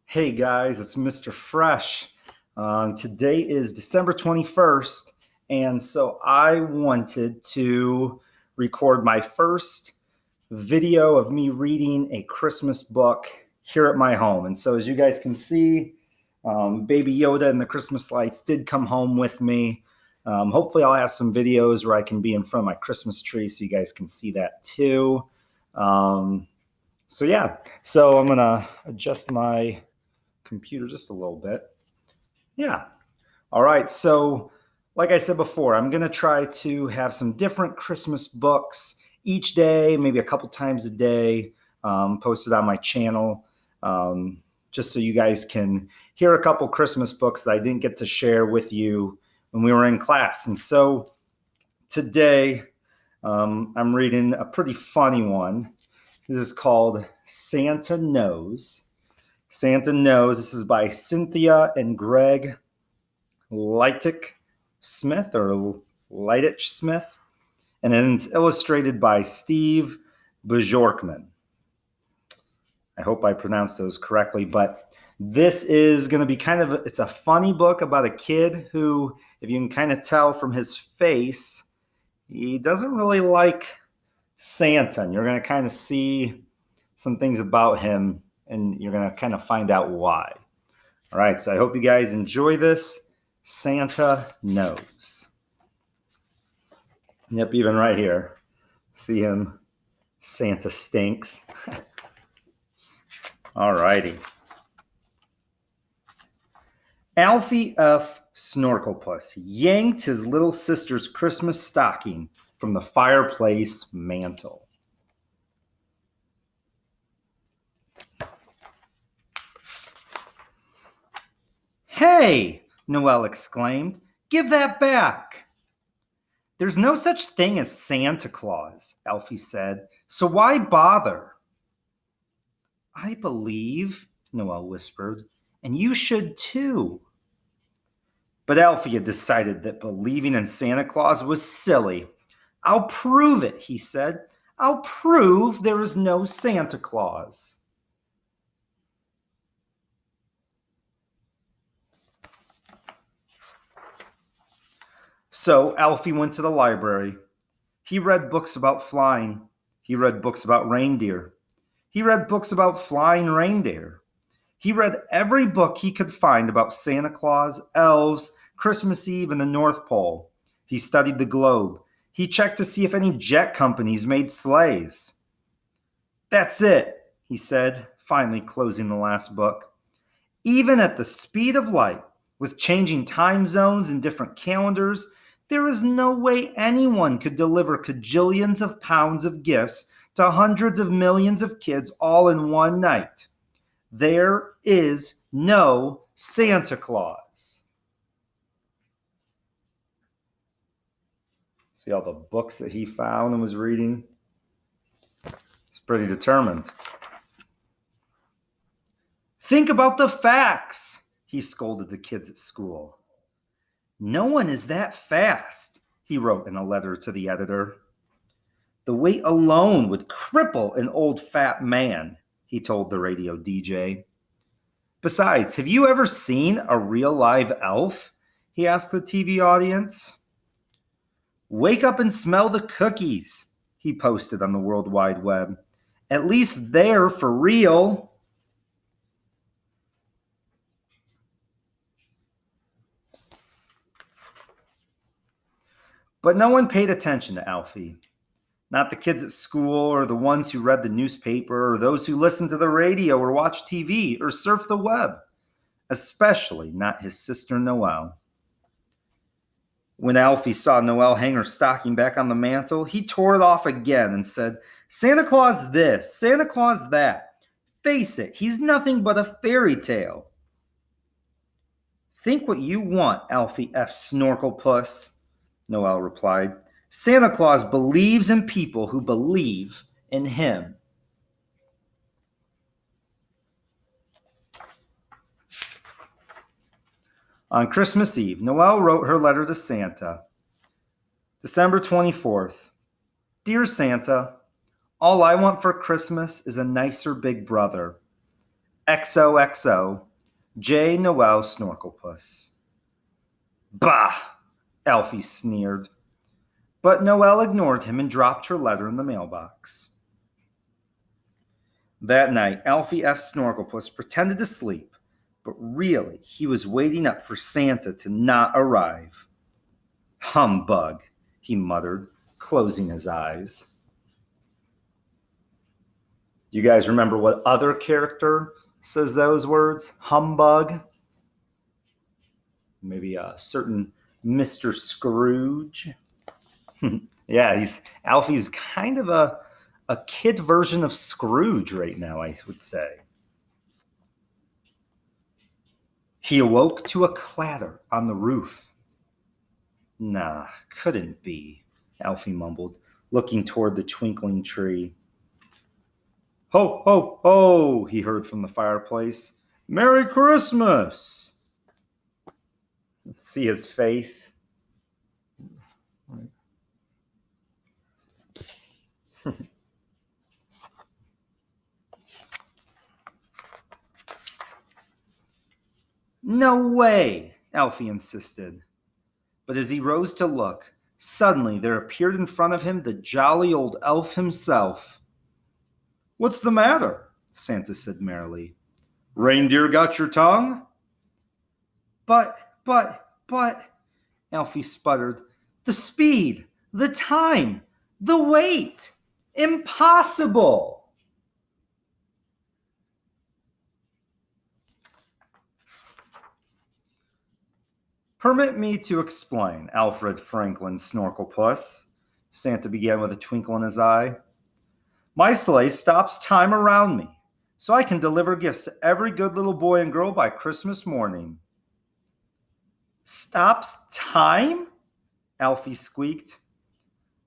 Hey guys, it's Mr. Fresh. Today is December 21st, and so I wanted to record my first video of me reading a Christmas book here at my home. And so, as you guys can see, Baby Yoda and the Christmas lights did come home with me. Hopefully, I'll have some videos where I can be in front of my Christmas tree so you guys can see that too. So I'm gonna adjust my computer just a little bit. Yeah. All right. So, like I said before, I'm going to try to have some different Christmas books each day, maybe a couple times a day, posted on my channel, just so you guys can hear a couple Christmas books that I didn't get to share with you when we were in class. And so today, I'm reading a pretty funny one. This is called Santa Knows. Santa Knows. This is by Cynthia and Greg Leitich Smith or Leitich Smith. And then it's illustrated by Steve Bjorkman. I hope I pronounced those correctly, but this is going to be it's a funny book about a kid who, if you can kind of tell from his face, he doesn't really like Santa. And you're going to kind of see some things about him, and you're going to kind of find out why. All right, so I hope you guys enjoy this. Santa Knows. Yep, even right here. See him? Santa stinks. All righty. Alfie F. Snorkelpuss yanked his little sister's Christmas stocking from the fireplace mantel. "Hey!" Noel exclaimed. "Give that back." "There's no such thing as Santa Claus," Alfie said, "so why bother?" "I believe," Noel whispered, "and you should too." But Alfie had decided that believing in Santa Claus was silly. "I'll prove it," he said. "I'll prove there is no Santa Claus." So Alfie went to the library. He read books about flying. He read books about reindeer. He read books about flying reindeer. He read every book he could find about Santa Claus, elves, Christmas Eve, and the North Pole. He studied the globe. He checked to see if any jet companies made sleighs. "That's it," he said, finally closing the last book. "Even at the speed of light, with changing time zones and different calendars, there is no way anyone could deliver cajillions of pounds of gifts to hundreds of millions of kids all in one night. There is no Santa Claus." See all the books that he found and was reading? He's pretty determined. "Think about the facts," he scolded the kids at school. "No one is that fast," he wrote in a letter to the editor. "The weight alone would cripple an old fat man," he told the radio DJ. "Besides, have you ever seen a real live elf?" he asked the TV audience. "Wake up and smell the cookies," he posted on the World Wide Web. "At least they're for real." But no one paid attention to Alfie. Not the kids at school, or the ones who read the newspaper, or those who listened to the radio, or watched TV, or surfed the web. Especially not his sister Noel. When Alfie saw Noel hang her stocking back on the mantel, he tore it off again and said, "Santa Claus this, Santa Claus that. Face it, he's nothing but a fairy tale." "Think what you want, Alfie F. Snorkelpuss," Noel replied. "Santa Claus believes in people who believe in him." On Christmas Eve, Noel wrote her letter to Santa. December 24th. "Dear Santa, all I want for Christmas is a nicer big brother. XOXO, J. Noel Snorkelpuss. Bah! Alfie sneered. But Noelle ignored him and dropped her letter in the mailbox. That night, Alfie F. Snorkelpuss pretended to sleep, but really, he was waiting up for Santa to not arrive. Humbug, he muttered, closing his eyes. You guys remember what other character says those words? Humbug? Maybe a certain Mr. Scrooge? Yeah, Alfie's kind of a kid version of Scrooge right now, I would say. He awoke to a clatter on the roof. Nah, couldn't be, Alfie mumbled, looking toward the twinkling tree. Ho, ho, ho, he heard from the fireplace. Merry Christmas! Let's see his face. No way, Alfie insisted. But as he rose to look, suddenly there appeared in front of him the jolly old elf himself. What's the matter? Santa said merrily. Reindeer got your tongue? But, Alfie sputtered. The speed, the time, the weight. Impossible! Permit me to explain, Alfred Franklin Snorkelpuss, Santa began with a twinkle in his eye. My sleigh stops time around me, so I can deliver gifts to every good little boy and girl by Christmas morning. Stops time? Alfie squeaked.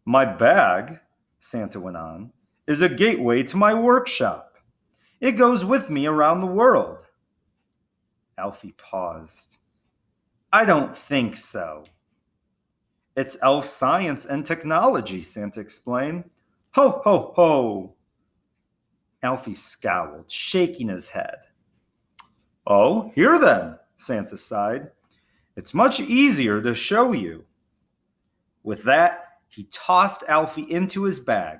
My bag, Santa went on, is a gateway to my workshop. It goes with me around the world. Alfie paused. I don't think so. It's elf science and technology, Santa explained. Ho, ho, ho. Alfie scowled, shaking his head. Oh, here then, Santa sighed. It's much easier to show you. With that, he tossed Alfie into his bag.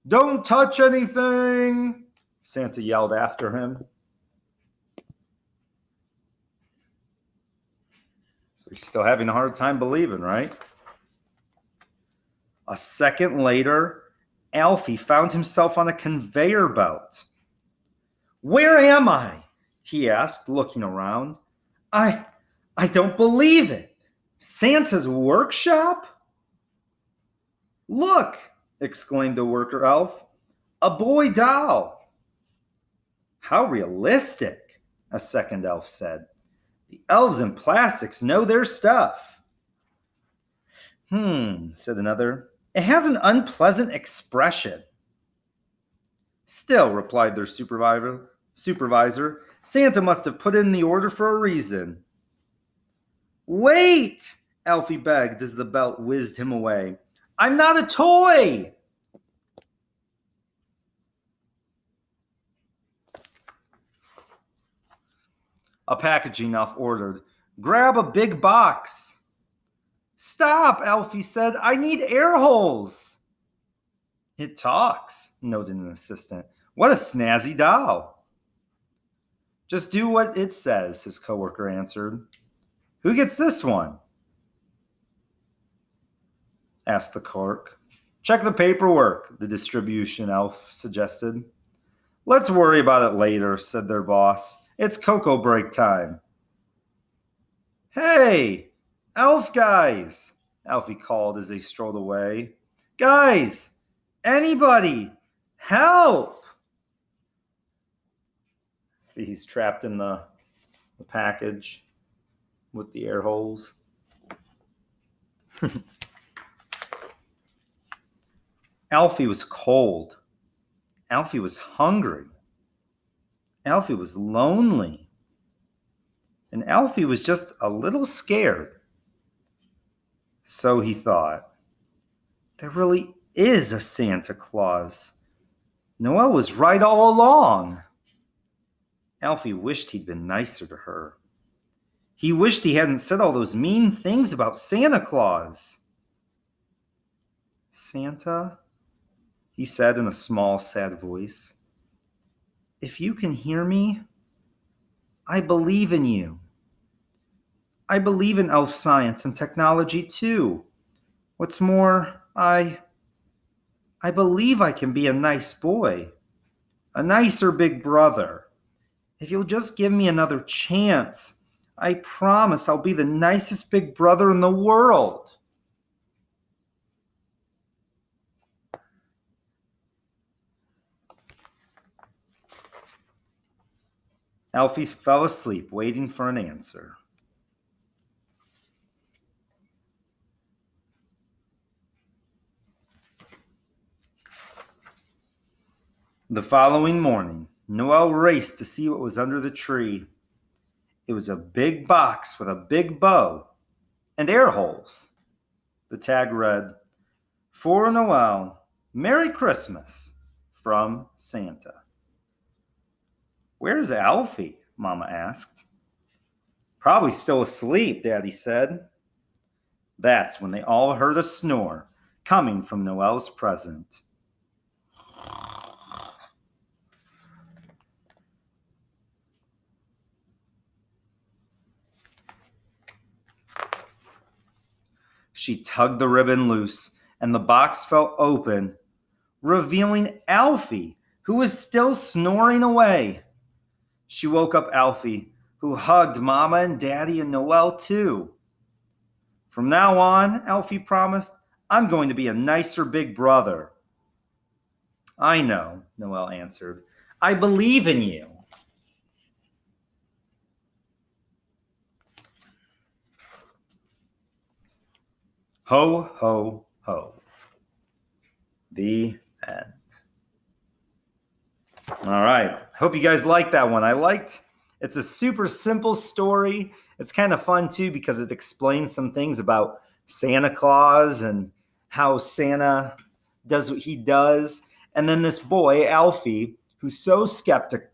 Don't touch anything, Santa yelled after him. So he's still having a hard time believing, right? A second later, Alfie found himself on a conveyor belt. Where am I? He asked, looking around. I don't believe it. Santa's workshop? Look, exclaimed the worker elf. A boy doll. How realistic, a second elf said. The elves and plastics know their stuff. Said another. It has an unpleasant expression. Still, replied their supervisor, Santa must have put in the order for a reason. Wait, Alfie begged as the belt whizzed him away. I'm not a toy! A packaging elf ordered, Grab a big box. Stop, Alfie said. I need air holes. It talks, noted an assistant. What a snazzy doll. Just do what it says, his coworker answered. Who gets this one? Asked the clerk. Check the paperwork, the distribution elf suggested. Let's worry about it later, said their boss. It's cocoa break time. Hey, elf guys, Alfie called as they strolled away. Guys, anybody, help! See, he's trapped in the package with the air holes. Alfie was cold. Alfie was hungry. Alfie was lonely. And Alfie was just a little scared. So he thought, there really is a Santa Claus. Noel was right all along. Alfie wished he'd been nicer to her. He wished he hadn't said all those mean things about Santa Claus. Santa, he said in a small, sad voice, if you can hear me, I believe in you. I believe in elf science and technology too. What's more, I believe I can be a nice boy, a nicer big brother. If you'll just give me another chance, I promise I'll be the nicest big brother in the world. Alfie fell asleep, waiting for an answer. The following morning, Noel raced to see what was under the tree. It was a big box with a big bow and air holes. The tag read, For Noel, Merry Christmas, from Santa. Where's Alfie? Mama asked. Probably still asleep, Daddy said. That's when they all heard a snore coming from Noel's present. She tugged the ribbon loose, and the box fell open, revealing Alfie, who was still snoring away. She woke up Alfie, who hugged Mama and Daddy and Noel too. From now on, Alfie promised, I'm going to be a nicer big brother. I know, Noel answered. I believe in you. Ho, ho, ho. The end. All right. Hope you guys liked that one. It's a super simple story. It's kind of fun too because it explains some things about Santa Claus and how Santa does what he does. And then this boy, Alfie, who's so skeptical,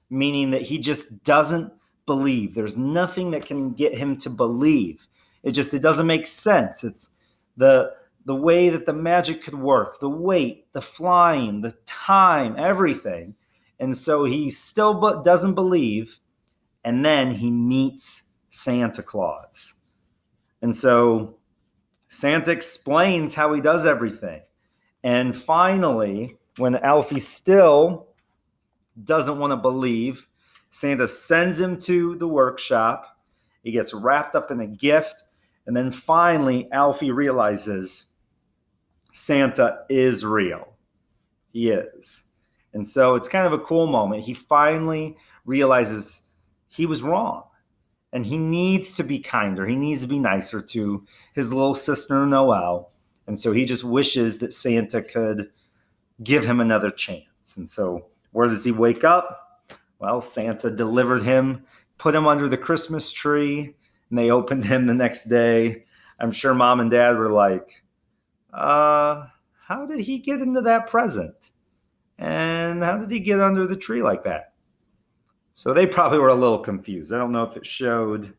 meaning that he just doesn't believe. There's nothing that can get him to believe. It doesn't make sense. It's the way that the magic could work, the weight, the flying, the time, everything. And so he still doesn't believe. And then he meets Santa Claus. And so Santa explains how he does everything. And finally, when Alfie still doesn't want to believe, Santa sends him to the workshop. He gets wrapped up in a gift. And then finally, Alfie realizes Santa is real. He is. And so it's kind of a cool moment. He finally realizes he was wrong. And he needs to be kinder. He needs to be nicer to his little sister, Noel. And so he just wishes that Santa could give him another chance. And so where does he wake up? Well, Santa delivered him, put him under the Christmas tree, and they opened him the next day. I'm sure Mom and Dad were like, how did he get into that present? And how did he get under the tree like that? So they probably were a little confused. I don't know if it showed.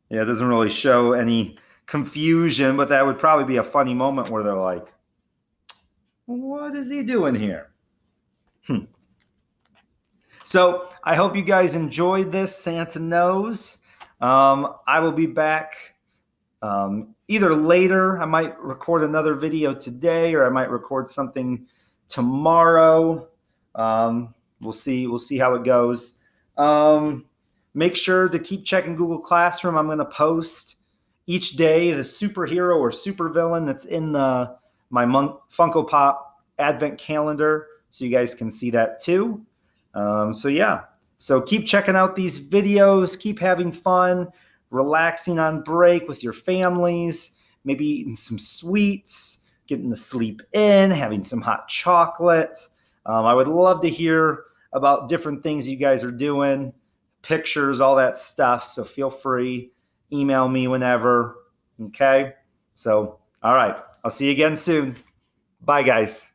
Yeah, it doesn't really show any confusion, but that would probably be a funny moment where they're like, what is he doing here? So I hope you guys enjoyed this Santa Knows. I will be back either later. I might record another video today, or I might record something tomorrow. We'll see how it goes. Make sure to keep checking Google Classroom. I'm going to post each day the superhero or supervillain that's in my Funko Pop Advent calendar, so you guys can see that too. So keep checking out these videos. Keep having fun, relaxing on break with your families, maybe eating some sweets, getting to sleep in, having some hot chocolate. I would love to hear about different things you guys are doing, pictures, all that stuff. So feel free, email me whenever. Okay? So, all right. I'll see you again soon. Bye, guys.